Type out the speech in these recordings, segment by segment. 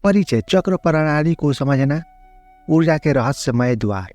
परिचय, चक्र प्रणाली को समझना, ऊर्जा के रहस्यमय द्वार।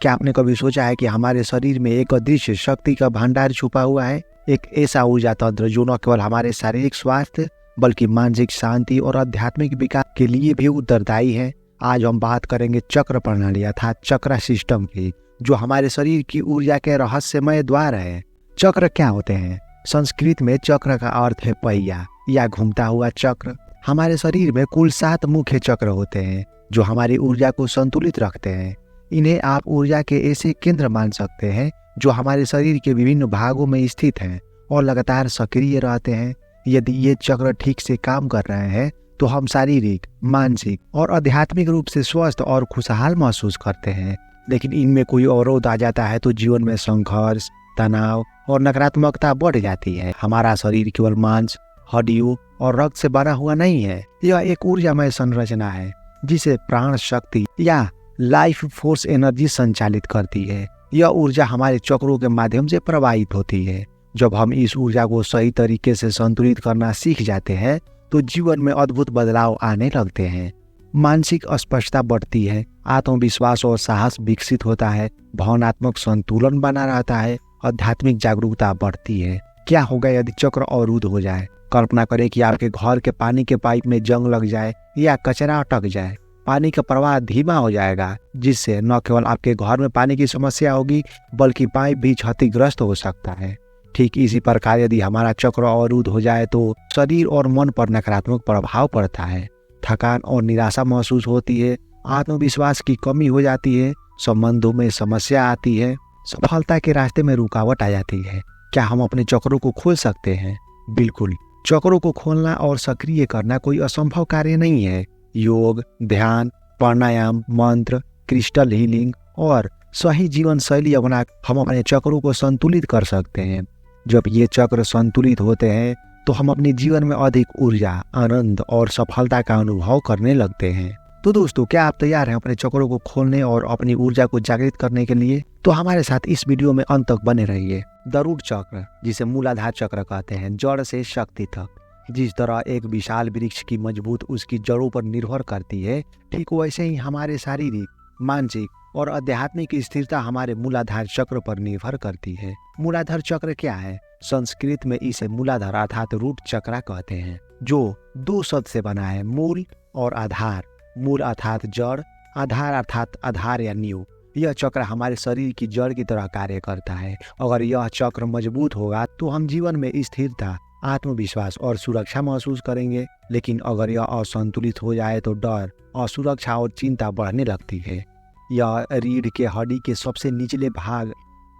क्या आपने कभी सोचा है कि हमारे शरीर में एक अदृश्य शक्ति का भंडार छुपा हुआ है? एक ऐसा ऊर्जा तंत्र जो न केवल हमारे शारीरिक स्वास्थ्य बल्कि मानसिक शांति और आध्यात्मिक विकास के लिए भी उत्तरदायी है। आज हम बात करेंगे चक्र प्रणाली अर्थात चक्र सिस्टम की, जो हमारे शरीर की ऊर्जा के रहस्यमय द्वार है। चक्र क्या होते हैं? संस्कृत में चक्र का अर्थ है पहिया या घूमता हुआ चक्र। हमारे शरीर में कुल 7 मुख्य चक्र होते हैं जो हमारी ऊर्जा को संतुलित रखते हैं। इन्हें आप ऊर्जा के ऐसे केंद्र मान सकते हैं जो हमारे शरीर के विभिन्न भागों में स्थित हैं और लगातार सक्रिय रहते हैं। यदि ये चक्र ठीक से काम कर रहे हैं तो हम शारीरिक, मानसिक और आध्यात्मिक रूप से स्वस्थ और खुशहाल महसूस करते हैं। लेकिन इनमें कोई अवरोध आ जाता है तो जीवन में संघर्ष, तनाव और नकारात्मकता बढ़ जाती है। हमारा शरीर केवल मांस, हड्डियों और रक्त से बना हुआ नहीं है। यह एक ऊर्जामय संरचना है जिसे प्राण शक्ति या लाइफ फोर्स एनर्जी संचालित करती है। यह ऊर्जा हमारे चक्रों के माध्यम से प्रवाहित होती है। जब हम इस ऊर्जा को सही तरीके से संतुलित करना सीख जाते हैं तो जीवन में अद्भुत बदलाव आने लगते हैं। मानसिक स्पष्टता बढ़ती है, आत्मविश्वास और साहस विकसित होता है, भावनात्मक संतुलन बना रहता है, आध्यात्मिक जागरूकता बढ़ती है। क्या होगा यदि चक्र अवरुद्ध हो जाए? कल्पना करें कि आपके घर के पानी के पाइप में जंग लग जाए या कचरा अटक जाए। पानी का प्रवाह धीमा हो जाएगा, जिससे न केवल आपके घर में पानी की समस्या होगी बल्कि पाइप भी क्षतिग्रस्त हो सकता है। ठीक इसी प्रकार यदि हमारा चक्र अवरुद्ध हो जाए तो शरीर और मन पर नकारात्मक प्रभाव पड़ता है। थकान और निराशा महसूस होती है, आत्मविश्वास की कमी हो जाती है, संबंधों में समस्या आती है, सफलता के रास्ते में रुकावट आ जाती है। क्या हम अपने चक्रों को खोल सकते हैं? बिल्कुल। चक्रों को खोलना और सक्रिय करना कोई असंभव कार्य नहीं है। योग, ध्यान, प्राणायाम, मंत्र, क्रिस्टल हीलिंग और सही जीवन शैली अपना हम अपने चक्रों को संतुलित कर सकते हैं। जब ये चक्र संतुलित होते हैं तो हम अपने जीवन में अधिक ऊर्जा, आनंद और सफलता का अनुभव करने लगते हैं। तो दोस्तों, क्या आप तैयार हैं अपने चक्रों को खोलने और अपनी ऊर्जा को जागृत करने के लिए? तो हमारे साथ इस वीडियो में अंत तक बने रहिए। रूट चक्र, जिसे मूलाधार चक्र कहते हैं, जड़ से शक्ति तक। जिस तरह एक विशाल वृक्ष की मजबूत उसकी जड़ों पर निर्भर करती है, ठीक वैसे ही हमारे शारीरिक, मानसिक और आध्यात्मिक स्थिरता हमारे मूलाधार चक्र पर निर्भर करती है। मूलाधार चक्र क्या है? संस्कृत में इसे मूलाधार अर्थात रूट चक्र कहते हैं, जो 2 शब्द से बना है, मूल और आधार। मूल अर्थात जड़, आधार अर्थात आधार या नींव। यह चक्र हमारे शरीर की जड़ की तरह कार्य करता है। अगर यह चक्र मजबूत होगा तो हम जीवन में स्थिरता, आत्मविश्वास और सुरक्षा महसूस करेंगे। लेकिन अगर यह असंतुलित हो जाए तो डर, असुरक्षा और चिंता बढ़ने लगती है। यह रीढ़ के हड्डी के सबसे निचले भाग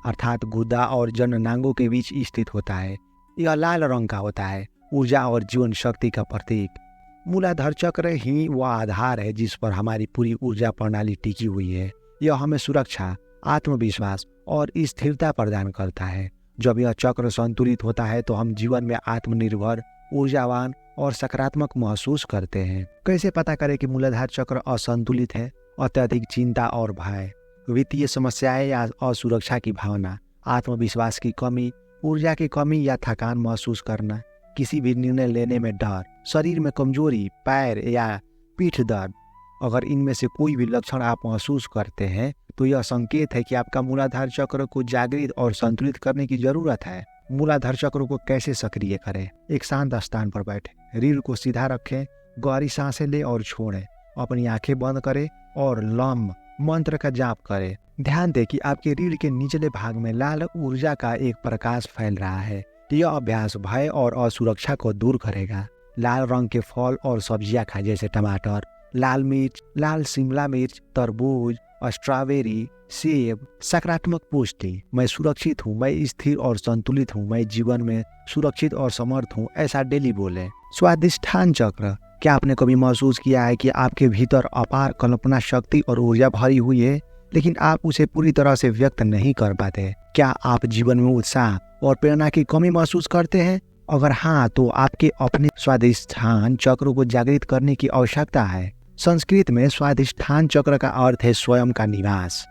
अर्थात गुदा और जननांगों के बीच स्थित होता है। यह लाल रंग का होता है, ऊर्जा और जीवन शक्ति का प्रतीक। मूलाधार चक्र ही वह आधार है जिस पर हमारी पूरी ऊर्जा प्रणाली टिकी हुई है। यह हमें सुरक्षा, आत्मविश्वास और स्थिरता प्रदान करता है। जब यह चक्र संतुलित होता है तो हम जीवन में आत्मनिर्भर, ऊर्जावान और सकारात्मक महसूस करते हैं। कैसे पता करें कि मूलाधार चक्र असंतुलित है? अत्यधिक चिंता और भय, वित्तीय समस्याएं या असुरक्षा की भावना, आत्मविश्वास की कमी, ऊर्जा की कमी या थकान महसूस करना, किसी भी निर्णय लेने में डर, शरीर में कमजोरी, पैर या पीठ दर्द। अगर इनमें से कोई भी लक्षण आप महसूस करते हैं तो यह संकेत है कि आपका मूलाधार चक्र को जागृत और संतुलित करने की जरूरत है। मूलाधार चक्र को कैसे सक्रिय करें? एक शांत स्थान पर बैठे, रीढ़ को सीधा रखें, गहरी सांसें लें और छोड़ें, अपनी आंखें बंद करें और लम मंत्र का जाप करें। ध्यान दें कि आपके रीढ़ के निचले भाग में लाल ऊर्जा का एक प्रकाश फैल रहा है। यह अभ्यास भय और असुरक्षा को दूर करेगा। लाल रंग के फल और सब्जियां खाएं, जैसे टमाटर, लाल मिर्च, लाल शिमला मिर्च, तरबूज, स्ट्रॉबेरी, सेब। सकारात्मक पुष्टि, मैं सुरक्षित हूँ, मैं स्थिर और संतुलित हूँ, मैं जीवन में सुरक्षित और समर्थ हूँ, ऐसा डेली बोले। स्वादिष्ठान चक्र, क्या आपने कभी महसूस किया है कि आपके भीतर अपार कल्पना शक्ति और ऊर्जा भरी हुई है, लेकिन आप उसे पूरी तरह से व्यक्त नहीं कर पाते? क्या आप जीवन में उत्साह और प्रेरणा की कमी महसूस करते हैं? अगर हाँ, तो आपके अपने स्वादिष्ठान चक्र को जागृत करने की आवश्यकता है। संस्कृत में स्वादिष्ठान चक्र का अर्थ है स्वयं का निवास।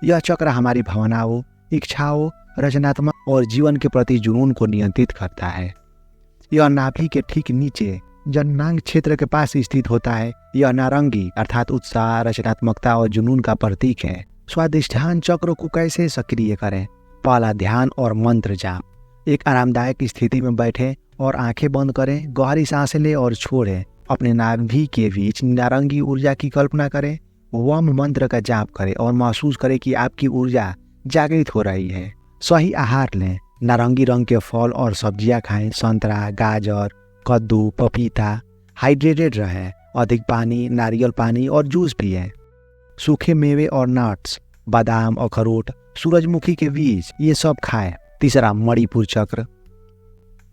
यह चक्र हमारी भावनाओं, इच्छाओं, रचनात्मक और जीवन के प्रति जुनून को नियंत्रित करता है। यह नाभि के ठीक नीचे जननांग क्षेत्र के पास स्थित होता है। यह नारंगी अर्थात उत्साह, रचनात्मकता और जुनून का प्रतीक है। स्वादिष्ठान चक्र को कैसे सक्रिय करें? पहला, ध्यान और मंत्र जाप। एक आरामदायक स्थिति में बैठे और आंखें बंद करें। गहरी सांसें लें और छोड़ें। अपने नाभि के बीच नारंगी ऊर्जा की कल्पना करें। वम मंत्र का जाप करें और महसूस करें कि आपकी ऊर्जा जागृत हो रही है। सही आहार लें। नारंगी रंग के फल और सब्जियां खाएं। संतरा, गाजर, कद्दू, पपीता। हाइड्रेटेड रहें। अधिक पानी, नारियल पानी और जूस पिएं। सूखे मेवे और नट्स, बादाम, अखरोट, सूरजमुखी के बीज, ये सब खाएं। तीसरा, मणिपुर चक्र।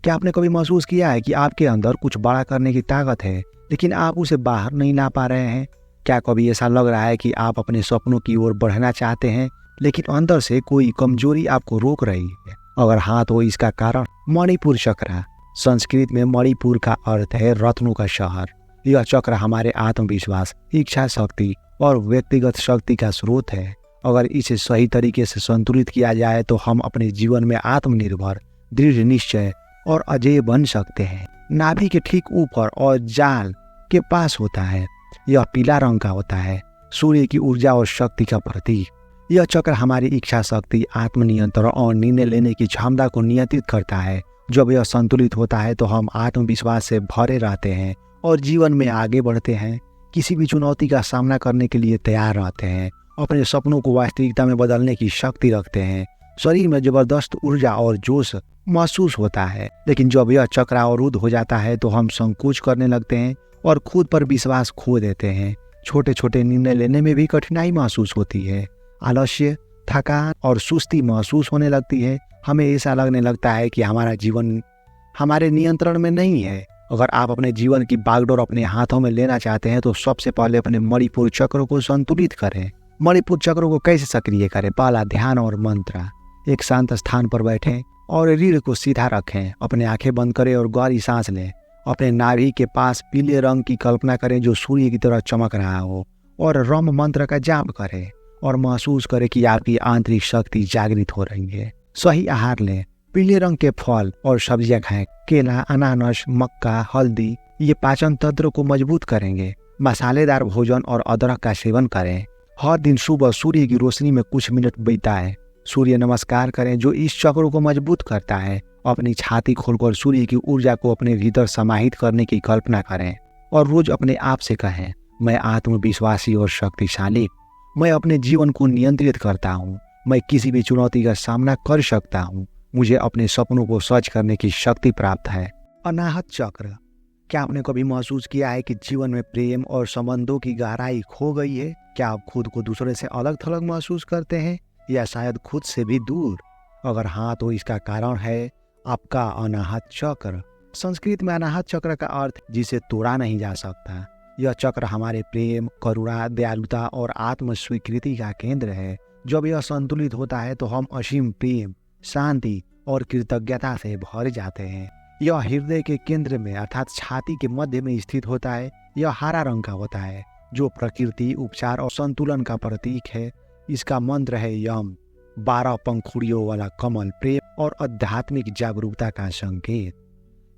क्या आपने कभी महसूस किया है कि आपके अंदर कुछ बड़ा करने की ताकत है, लेकिन आप उसे बाहर नहीं ला पा रहे हैं? क्या कभी ऐसा लग रहा है कि आप अपने सपनों की ओर बढ़ना चाहते हैं, लेकिन अंदर से कोई कमजोरी आपको रोक रही है? अगर हाँ, तो इसका कारण मणिपुर चक्र है। संस्कृत में मणिपुर का अर्थ है रत्नों का शहर। यह चक्र हमारे आत्मविश्वास, इच्छा शक्ति और व्यक्तिगत शक्ति का स्रोत है। अगर इसे सही तरीके से संतुलित किया जाए तो हम अपने जीवन में आत्मनिर्भर, दृढ़ निश्चय और अजेय बन सकते हैं। नाभि के ठीक ऊपर और जाल के पास होता है। यह पीला रंग का होता है, सूर्य की ऊर्जा और शक्ति का प्रतीक। यह चक्र हमारी इच्छा शक्ति, आत्मनियंत्रण और निर्णय लेने की क्षमता को नियंत्रित करता है। जब यह संतुलित होता है तो हम आत्मविश्वास से भरे रहते हैं और जीवन में आगे बढ़ते हैं। किसी भी चुनौती का सामना करने के लिए तैयार रहते हैं। अपने सपनों को वास्तविकता में बदलने की शक्ति रखते हैं। शरीर में जबरदस्त ऊर्जा और जोश महसूस होता है। लेकिन जब यह चक्र अवरुद्ध हो जाता है तो हम संकोच करने लगते हैं और खुद पर विश्वास खो देते हैं। छोटे छोटे निर्णय लेने में भी कठिनाई महसूस होती है। आलस्य, थकान और सुस्ती महसूस होने लगती है। हमें ऐसा लगने लगता है कि हमारा जीवन हमारे नियंत्रण में नहीं है। अगर आप अपने जीवन की बागडोर अपने हाथों में लेना चाहते हैं तो सबसे पहले अपने मणिपुर चक्र को संतुलित करें। मणिपुर चक्र को कैसे सक्रिय करें? पहला, ध्यान और मंत्र। एक शांत स्थान पर बैठें और रीढ़ को सीधा रखें। अपने आंखें बंद करें और गहरी सांस लें। अपने नाभि के पास पीले रंग की कल्पना करें जो सूर्य की तरह चमक रहा हो, और रम मंत्र का जाप करें और महसूस करें कि आपकी आंतरिक शक्ति जागृत हो रही है। सही आहार लें। पीले रंग के फल और सब्जियां खाएं। केला, अनानास, मक्का, हल्दी, ये पाचन तंत्र को मजबूत करेंगे। मसालेदार भोजन और अदरक का सेवन करें। हर दिन सुबह सूर्य की रोशनी में कुछ मिनट बिताएं। सूर्य नमस्कार करें जो इस चक्र को मजबूत करता है। अपनी छाती खोलकर सूर्य की ऊर्जा को अपने भीतर समाहित करने की कल्पना करें और रोज अपने आप से कहें, मैं आत्मविश्वासी और शक्तिशाली, मैं अपने जीवन को नियंत्रित करता हूँ, मैं किसी भी चुनौती का सामना कर सकता हूँ, मुझे अपने सपनों को सच करने की शक्ति प्राप्त है। अनाहत चक्र। क्या आपने कभी महसूस किया है कि जीवन में प्रेम और संबंधों की गहराई खो गई है? क्या आप खुद को दूसरे से अलग थलग महसूस करते हैं या शायद खुद से भी दूर? अगर हाँ, तो इसका कारण है आपका अनाहत चक्र। संस्कृत में अनाहत चक्र का अर्थ जिसे तोड़ा नहीं जा सकता। यह चक्र हमारे प्रेम, करुणा, दयालुता और आत्म स्वीकृति का केंद्र है। जब यह संतुलित होता है तो हम असीम प्रेम, शांति और कृतज्ञता से भर जाते हैं। यह हृदय के केंद्र में अर्थात छाती के मध्य में स्थित होता है। यह हरा रंग का होता है जो प्रकृति, उपचार और संतुलन का प्रतीक है। इसका मंत्र है यम, 12 पंखुड़ियों वाला कमल, प्रेम और आध्यात्मिक जागरूकता का संकेत।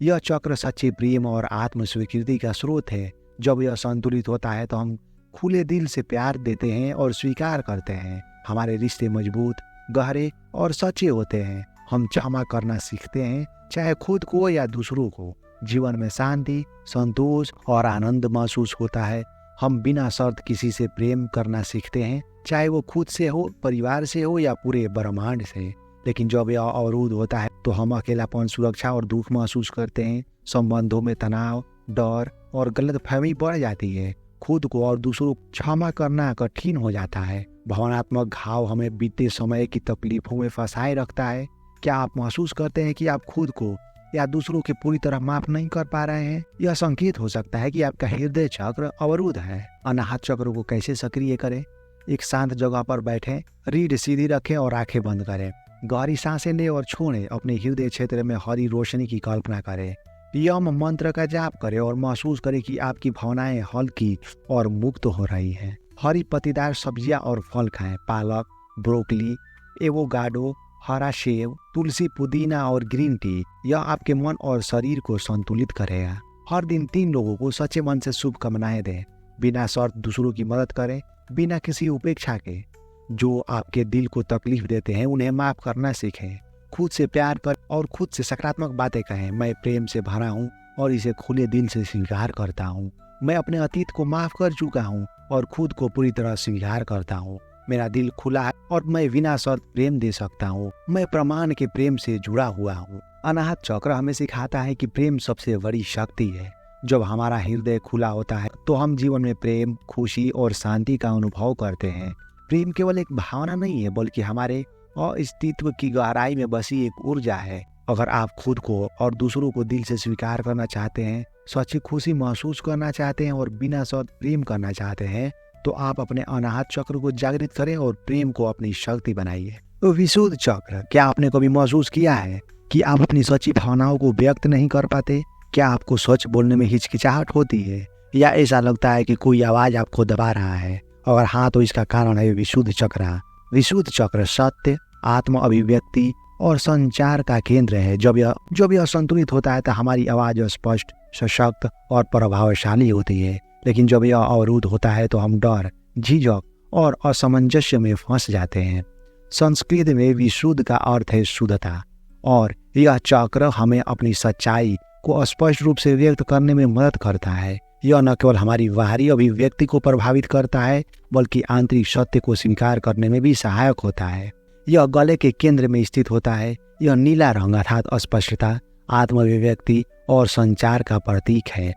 यह चक्र सच्चे प्रेम और आत्म स्वीकृति का स्रोत है। जब यह संतुलित होता है तो हम खुले दिल से प्यार देते हैं और स्वीकार करते हैं। हमारे रिश्ते मजबूत, गहरे और सच्चे होते हैं। हम क्षमा करना सीखते हैं, चाहे खुद को या दूसरों को। जीवन में शांति, संतोष और आनंद महसूस होता है। हम बिना शर्त किसी से प्रेम करना सीखते हैं, चाहे वो खुद से हो, परिवार से हो या पूरे ब्रह्मांड से। लेकिन जब यह अवरुद्ध होता है तो हम अकेलापन, सुरक्षा और दुख महसूस करते हैं। संबंधों में तनाव, डर और गलतफहमी बढ़ जाती है। खुद को और दूसरों को क्षमा करना कठिन हो जाता है। भावनात्मक घाव हमें बीते समय की तकलीफों में फंसाए रखता है। क्या आप महसूस करते हैं कि आप खुद को या दूसरों के पूरी तरह माफ नहीं कर पा रहे हैं? यह संकेत हो सकता है कि आपका हृदय चक्र अवरुद्ध है। अनाहत चक्र को कैसे सक्रिय करें? एक शांत जगह पर बैठें, रीढ़ सीधी रखें और आंखें बंद करें। गहरी सांसें लें और छोड़ें। अपने हृदय क्षेत्र में हरी रोशनी की कल्पना करें। यम मंत्र का जाप करें और महसूस करें कि आपकी भावनाएं हल्की और मुक्त हो रही हैं। हरी पत्तीदार सब्जियां और फल खाएं। पालक, ब्रोकली, एवोकाडो, हरा सेब, तुलसी, पुदीना और ग्रीन टी। यह आपके मन और शरीर को संतुलित करेगा। हर दिन 3 लोगों को सच्चे मन से शुभकामनाएं दें। बिना शर्त दूसरों की मदद करें, बिना किसी उपेक्षा के। जो आपके दिल को तकलीफ देते हैं उन्हें माफ करना सीखें। खुद से प्यार कर और खुद से सकारात्मक बातें कहें। मैं प्रेम से भरा हूँ और इसे खुले दिल से स्वीकार करता हूँ। मैं अपने अतीत को माफ कर चुका हूँ और खुद को पूरी तरह स्वीकार करता हूँ। मेरा दिल खुला है और मैं बिना शर्त प्रेम दे सकता हूँ। मैं प्रमाण के प्रेम से जुड़ा हुआ हूँ। अनाहत चक्र हमें सिखाता है कि प्रेम सबसे बड़ी शक्ति है। जब हमारा हृदय खुला होता है तो हम जीवन में प्रेम, खुशी और शांति का अनुभव करते हैं। प्रेम केवल एक भावना नहीं है, बल्कि हमारे अस्तित्व की गहराई में बसी एक ऊर्जा है। अगर आप खुद को और दूसरों को दिल से स्वीकार करना चाहते हैं, सच्ची खुशी महसूस करना चाहते हैं और बिना शर्त प्रेम करना चाहते हैं, तो आप अपने अनाहत चक्र को जागृत करें और प्रेम को अपनी शक्ति बनाइए। तो विशुद्ध चक्र, क्या आपने कभी महसूस किया है कि आप अपनी सच्ची भावनाओं को व्यक्त नहीं कर पाते? क्या आपको सच बोलने में हिचकिचाहट होती है, या ऐसा लगता है कि कोई आवाज आपको दबा रहा है? अगर हाँ, तो इसका कारण है विशुद्ध चक्र। विशुद्ध चक्र सत्य, आत्म अभिव्यक्ति और संचार का केंद्र है। जब यह संतुलित होता है तो हमारी आवाज स्पष्ट, सशक्त और प्रभावशाली होती है। लेकिन जब यह अवरुद्ध होता है तो हम डर, झिझक और असमंजस्य में फंस जाते हैं। संस्कृत में विशुद्ध का अर्थ है शुद्धता, और यह चक्र हमें अपनी सच्चाई को स्पष्ट रूप से व्यक्त करने में मदद करता है। यह न केवल हमारी बाहरी अभिव्यक्ति को प्रभावित करता है, बल्कि आंतरिक सत्य को स्वीकार करने में भी सहायक होता है। यह गले के केंद्र में स्थित होता है। यह नीला रंग अर्थात अस्पष्टता, आत्म अभिव्यक्ति और संचार का प्रतीक है।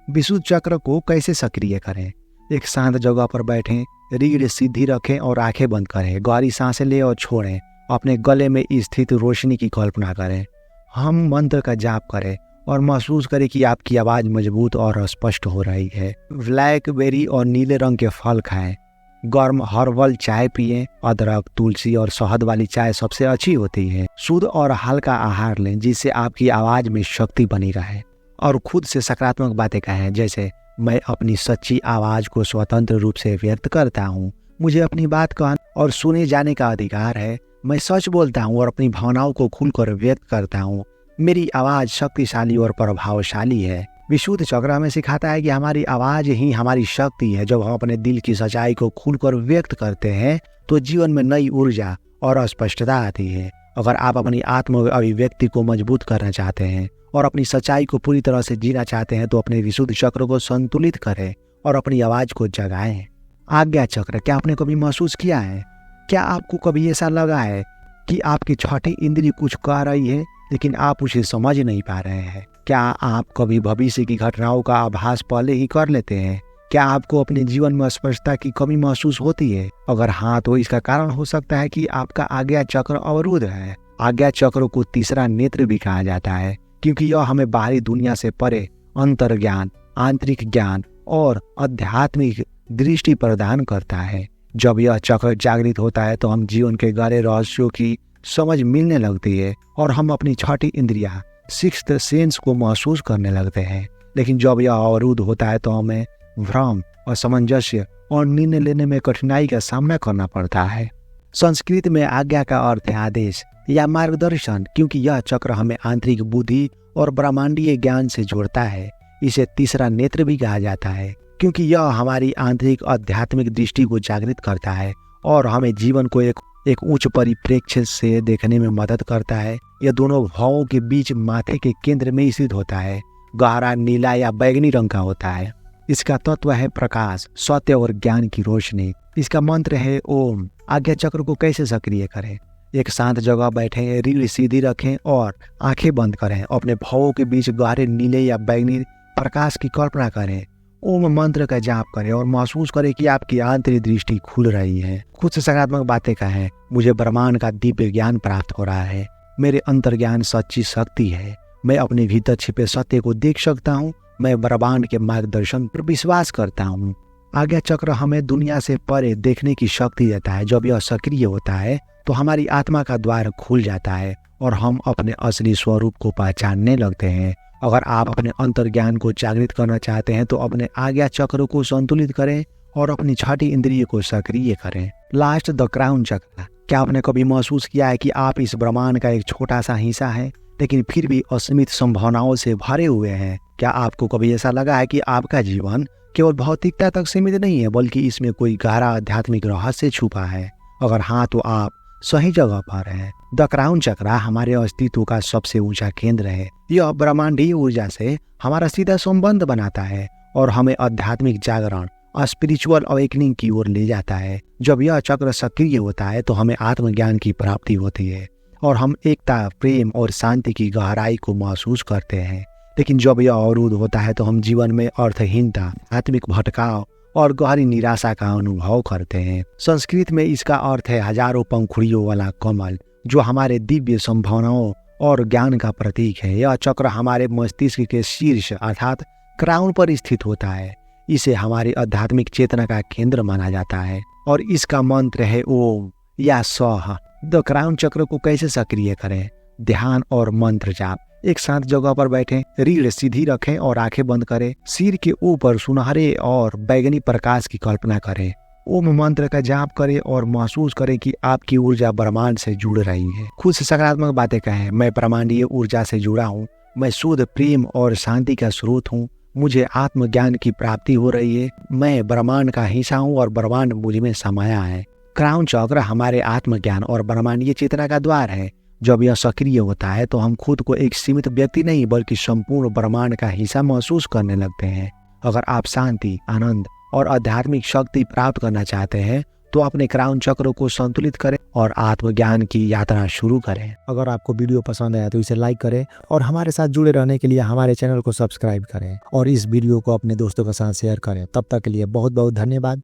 विशुद्ध चक्र को कैसे सक्रिय करें? एक शांत जगह पर बैठें, रीढ़ सीधी रखें और आंखें बंद करें। गहरी सांसें लें और छोड़ें। अपने गले में स्थित रोशनी की कल्पना करें। हम मंत्र का जाप करें और महसूस करें कि आपकी आवाज मजबूत और स्पष्ट हो रही है। ब्लैकबेरी और नीले रंग के फल खाएं। गर्म हर्बल चाय पिएं। अदरक, तुलसी और शहद वाली चाय सबसे अच्छी होती है। शुद्ध और हल्का आहार लें, जिससे आपकी आवाज में शक्ति बनी रहे। और खुद से सकारात्मक बातें कहें, जैसे मैं अपनी सच्ची आवाज को स्वतंत्र रूप से व्यक्त करता हूँ। मुझे अपनी बात कहने और सुने जाने का अधिकार है। मैं सच बोलता हूँ और अपनी भावनाओं को खुलकर व्यक्त करता हूँ। मेरी आवाज शक्तिशाली और प्रभावशाली है। विशुद्ध चक्र हमें सिखाता है कि हमारी आवाज ही हमारी शक्ति है। जब हम अपने दिल की सच्चाई को खुलकर व्यक्त करते हैं तो जीवन में नई ऊर्जा और स्पष्टता आती है। अगर आप अपनी आत्म अभिव्यक्ति को मजबूत करना चाहते हैं और अपनी सच्चाई को पूरी तरह से जीना चाहते हैं, तो अपने विशुद्ध चक्र को संतुलित करें और अपनी आवाज को जगाएं। आज्ञा चक्र, क्या आपने कभी महसूस किया है? क्या आपको कभी ऐसा लगा है कि आपकी छठी इंद्री कुछ कह रही है, लेकिन आप उसे समझ नहीं पा रहे हैं? क्या आप कभी भविष्य की घटनाओं का आभास पहले ही कर लेते हैं? क्या आपको अपने जीवन में स्पष्टता की कमी महसूस होती है? अगर हाँ, तो इसका कारण हो सकता है कि आपका आज्ञा चक्र अवरुद्ध है। आज्ञा चक्र को तीसरा नेत्र भी कहा जाता है, क्योंकि यह हमें बाहरी दुनिया से परे अंतर्ज्ञान, आंतरिक ज्ञान और आध्यात्मिक दृष्टि प्रदान करता है। जब यह चक्र जागृत होता है तो हम जीवन के गहरे रहस्यों की समझ मिलने लगती है और हम अपनी छठी इंद्रिया, सिक्स्थ सेंस को महसूस करने लगते हैं। लेकिन जब यह अवरुद्ध होता है तो हमें भ्रम, असमंजस्य और निर्णय लेने में कठिनाई का सामना करना पड़ता है। संस्कृत में आज्ञा का अर्थ है आदेश या मार्गदर्शन, क्योंकि यह चक्र हमें आंतरिक बुद्धि और ब्रह्मांडीय ज्ञान से जोड़ता है। इसे तीसरा नेत्र भी कहा जाता है, क्योंकि यह हमारी आंतरिक आध्यात्मिक दृष्टि को जागृत करता है और हमें जीवन को एक उच्च परिप्रेक्ष्य से देखने में मदद करता है। यह दोनों भावों के बीच माथे के केंद्र में स्थित होता है। गहरा नीला या बैगनी रंग का होता है। इसका तत्व है प्रकाश, सत्य और ज्ञान की रोशनी। इसका मंत्र है ओम। आज्ञा चक्र को कैसे सक्रिय करें? एक शांत जगह बैठें, रीढ़ सीधी रखें और आंखें बंद करें। अपने भावों के बीच गहरे नीले या बैगनी प्रकाश की कल्पना करें। ओम मंत्र का जाप करें और महसूस करें कि आपकी आंतरिक दृष्टि खुल रही है। खुद से सकारात्मक बातें कहें। मुझे ब्रह्मांड का दिव्य ज्ञान प्राप्त हो रहा है। मेरे अंतर्ज्ञान सच्ची शक्ति है। मैं अपने भीतर छिपे सत्य को देख सकता हूँ। मैं ब्रह्मांड के मार्गदर्शन पर विश्वास करता हूँ। आज्ञा चक्र हमें दुनिया से परे देखने की शक्ति देता है। जब यह सक्रिय होता है तो हमारी आत्मा का द्वार खुल जाता है और हम अपने असली स्वरूप को पहचानने लगते हैं। अगर आप अपने अंतर्ज्ञान को जागृत करना चाहते हैं तो अपने आज्ञा चक्र को संतुलित करें और अपनी छठी इंद्रिय को सक्रिय करें। लास्ट, द क्राउन चक्र। क्या आपने कभी महसूस किया है कि आप इस ब्रह्मांड का एक छोटा सा हिस्सा है, लेकिन फिर भी असीमित संभावनाओं से भरे हुए हैं? क्या आपको कभी ऐसा लगा है कि आपका जीवन केवल भौतिकता तक सीमित नहीं है, बल्कि इसमें कोई गहरा आध्यात्मिक रहस्य छुपा है? अगर हाँ, तो आप सही जगह पर हैं। द क्राउन चक्र हमारे अस्तित्व का सबसे ऊंचा केंद्र है। यह ब्रह्मांडीय ऊर्जा से हमारा सीधा संबंध बनाता है और हमें आध्यात्मिक जागरण, स्पिरिचुअल अवेकनिंग की ओर ले जाता है। जब यह चक्र सक्रिय होता है तो हमें आत्मज्ञान की प्राप्ति होती है और हम एकता, प्रेम और शांति की गहराई को महसूस करते हैं। लेकिन जब यह अवरुद्ध होता है तो हम जीवन में अर्थहीनता, आत्मिक भटकाव और गहरी निराशा का अनुभव करते हैं। संस्कृत में इसका अर्थ है हजारों पंखुड़ियों वाला कमल, जो हमारे दिव्य संभावनाओं और ज्ञान का प्रतीक है। यह चक्र हमारे मस्तिष्क के शीर्ष अर्थात क्राउन पर स्थित होता है। इसे हमारी आध्यात्मिक चेतना का केंद्र माना जाता है और इसका मंत्र है ओम या स्वाहा। द क्राउन चक्र को कैसे सक्रिय करें? ध्यान और मंत्र जाप। एक शांत जगह पर बैठें, रीढ़ सीधी रखें और आंखें बंद करें। सिर के ऊपर सुनहरे और बैगनी प्रकाश की कल्पना करें। ओम मंत्र का जाप करें और महसूस करें कि आपकी ऊर्जा ब्रह्मांड से जुड़ रही है। खुद से सकारात्मक बातें कहें। मैं ब्रह्मांडीय ऊर्जा से जुड़ा हूँ। मैं शुद्ध प्रेम और शांति का स्रोत हूँ। मुझे आत्मज्ञान की प्राप्ति हो रही है। मैं ब्रह्मांड का हिस्सा हूँ और ब्रह्मांड मुझ में समाया है। क्राउन चक्र हमारे आत्मज्ञान और ब्रह्मांडीय चेतना का द्वार है। जब यह सक्रिय होता है तो हम खुद को एक सीमित व्यक्ति नहीं बल्कि संपूर्ण ब्रह्मांड का हिस्सा महसूस करने लगते हैं। अगर आप शांति, आनंद और आध्यात्मिक शक्ति प्राप्त करना चाहते हैं तो अपने क्राउन चक्र को संतुलित करें और आत्मज्ञान की यात्रा शुरू करें। अगर आपको वीडियो पसंद आया तो इसे लाइक करें और हमारे साथ जुड़े रहने के लिए हमारे चैनल को सब्सक्राइब करें और इस वीडियो को अपने दोस्तों के साथ शेयर करें। तब तक के लिए बहुत बहुत धन्यवाद।